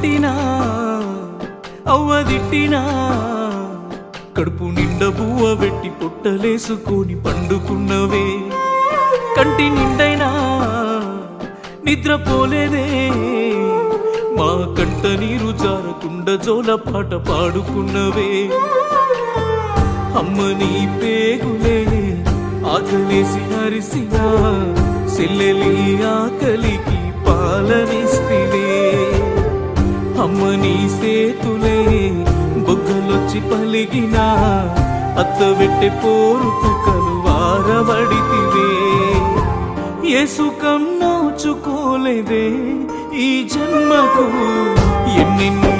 కొట్టినా అవ్వదిట్టినా కడుపు నిండా బువ్వ పెట్టి పొట్టలేసుకొని పండుకున్నవే. కంటి నిండైనా నిద్రపోలేదే, మా కంట నీరు జారకుండా జోల పాట పాడుకున్నవే. అమ్మ నీ పేగులే ఆకలేసి అరిసినా, సెల్లెలి ఆకలికి పాలనిస్తివే. అమ్మ నీ సేతులే బొగ్గలొచ్చి పలిగినా, అత్త వెట్టె పోరుకు కలువారబడితివే. ఏ సుఖం నోచుకోలేదే ఈ జన్మకు, ఎన్నెన్నో